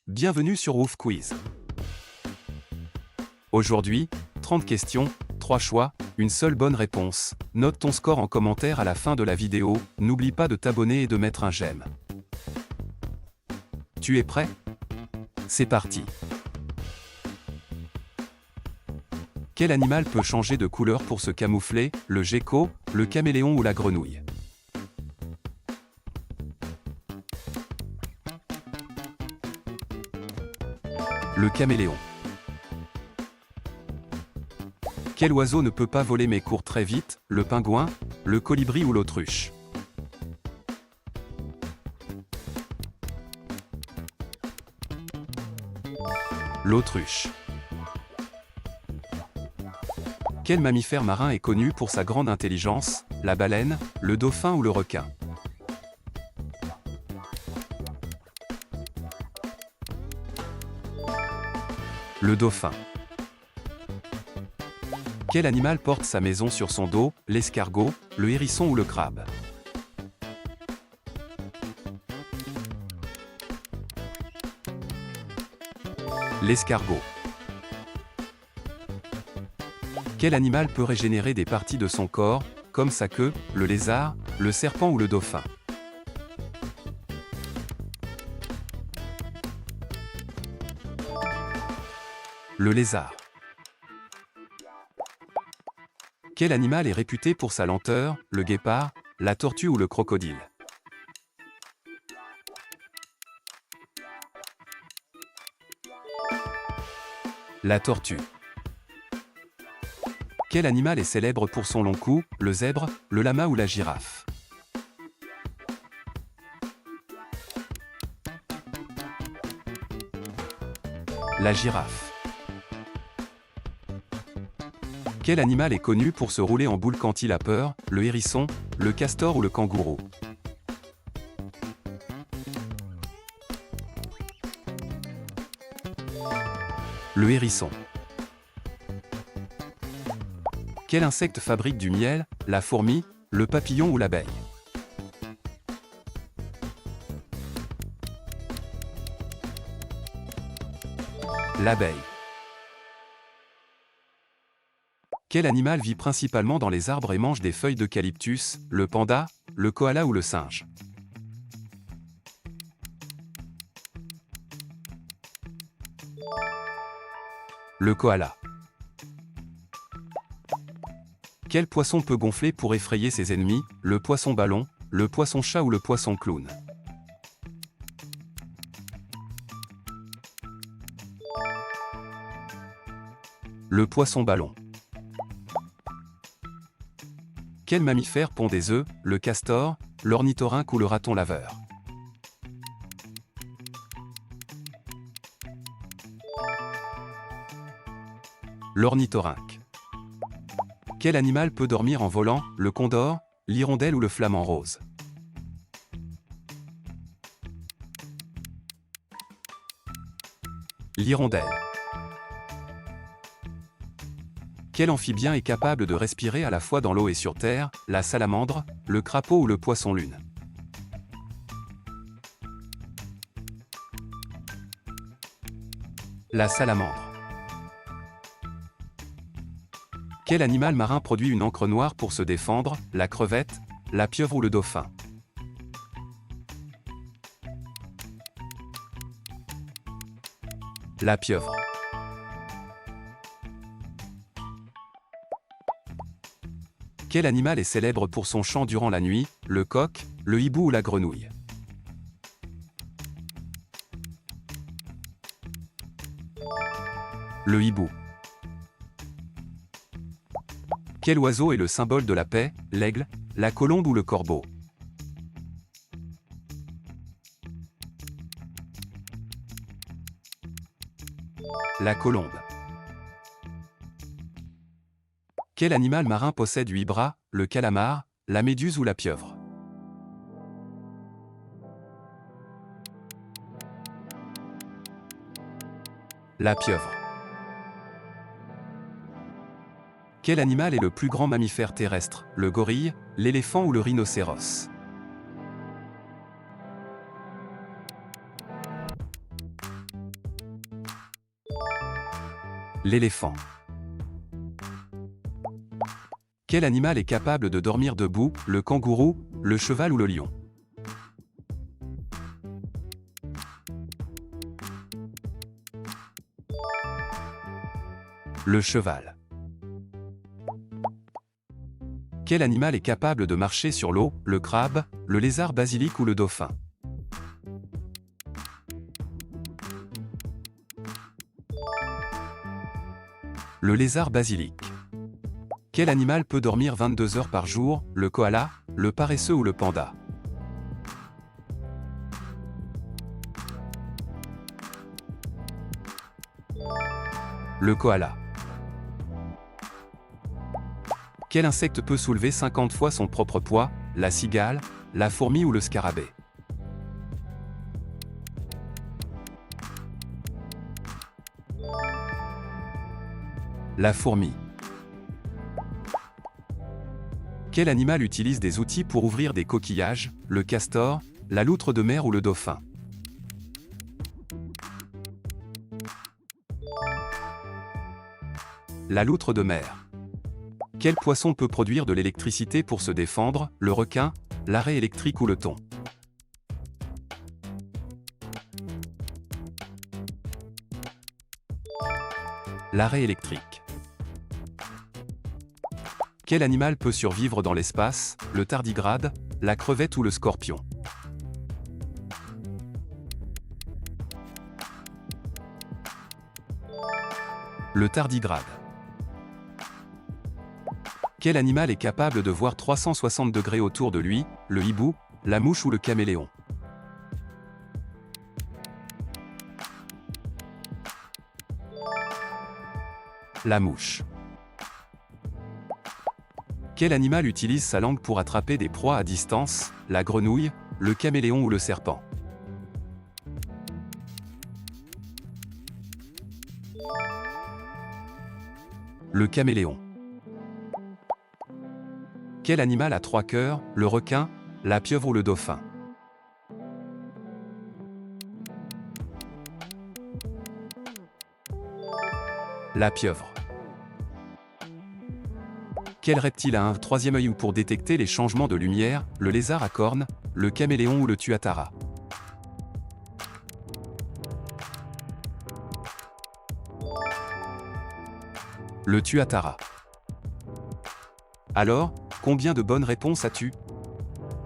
Bienvenue sur Ouf Quiz. Aujourd'hui, 30 questions, 3 choix, une seule bonne réponse. Note ton score en commentaire à la fin de la vidéo, n'oublie pas de t'abonner et de mettre un j'aime. Tu es prêt? C'est parti. Quel animal peut changer de couleur pour se camoufler? Le gecko, le caméléon ou la grenouille? Le caméléon. Quel oiseau ne peut pas voler mais court très vite? Le pingouin, le colibri ou l'autruche? L'autruche. Quel mammifère marin est connu pour sa grande intelligence? La baleine, le dauphin ou le requin? Le dauphin. Quel animal porte sa maison sur son dos? L'escargot, le hérisson ou le crabe? L'escargot. Quel animal peut régénérer des parties de son corps, comme sa queue, le lézard, le serpent ou le dauphin? Le lézard. Quel animal est réputé pour sa lenteur? Le guépard, la tortue ou le crocodile? La tortue. Quel animal est célèbre pour son long cou? Le zèbre, le lama ou la girafe? La girafe. Quel animal est connu pour se rouler en boule quand il a peur? Le hérisson, le castor ou le kangourou? Le hérisson. Quel insecte fabrique du miel? La fourmi, le papillon ou l'abeille? L'abeille. Quel animal vit principalement dans les arbres et mange des feuilles d'eucalyptus? Le panda, le koala ou le singe? Le koala. Quel poisson peut gonfler pour effrayer ses ennemis? Le poisson ballon, le poisson chat ou le poisson clown? Le poisson ballon. Quel mammifère pond des œufs? Le castor, l'ornithorynque ou le raton laveur? L'ornithorynque. Quel animal peut dormir en volant? Le condor, l'hirondelle ou le flamant rose? L'hirondelle. Quel amphibien est capable de respirer à la fois dans l'eau et sur terre? La salamandre, le crapaud ou le poisson-lune? La salamandre. Quel animal marin produit une encre noire pour se défendre? La crevette, la pieuvre ou le dauphin? La pieuvre. Quel animal est célèbre pour son chant durant la nuit? Le coq, le hibou ou la grenouille? Le hibou. Quel oiseau est le symbole de la paix? L'aigle, la colombe ou le corbeau? La colombe. Quel animal marin possède 8 bras? Le calamar, la méduse ou la pieuvre? La pieuvre. Quel animal est le plus grand mammifère terrestre? Le gorille, l'éléphant ou le rhinocéros? L'éléphant. Quel animal est capable de dormir debout, le kangourou, le cheval ou le lion? Le cheval. Quel animal est capable de marcher sur l'eau, le crabe, le lézard basilic ou le dauphin? Le lézard basilic. Quel animal peut dormir 22 heures par jour, le koala, le paresseux ou le panda? Le koala. Quel insecte peut soulever 50 fois son propre poids, la cigale, la fourmi ou le scarabée? La fourmi. Quel animal utilise des outils pour ouvrir des coquillages, le castor, la loutre de mer ou le dauphin? La loutre de mer. Quel poisson peut produire de l'électricité pour se défendre, le requin, l'arrêt électrique ou le thon? L'arrêt électrique. Quel animal peut survivre dans l'espace, le tardigrade, la crevette ou le scorpion? Le tardigrade. Quel animal est capable de voir 360 degrés autour de lui, le hibou, la mouche ou le caméléon? La mouche. Quel animal utilise sa langue pour attraper des proies à distance, la grenouille, le caméléon ou le serpent? Le caméléon. Quel animal a 3 cœurs, le requin, la pieuvre ou le dauphin? La pieuvre. Quel reptile a un troisième œil pour détecter les changements de lumière, le lézard à cornes, le caméléon ou le tuatara? Le tuatara. Alors, combien de bonnes réponses as-tu?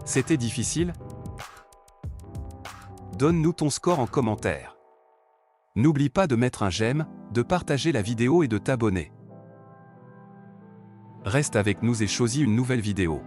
C'était difficile? Donne-nous ton score en commentaire. N'oublie pas de mettre un j'aime, de partager la vidéo et de t'abonner. Reste avec nous et choisis une nouvelle vidéo.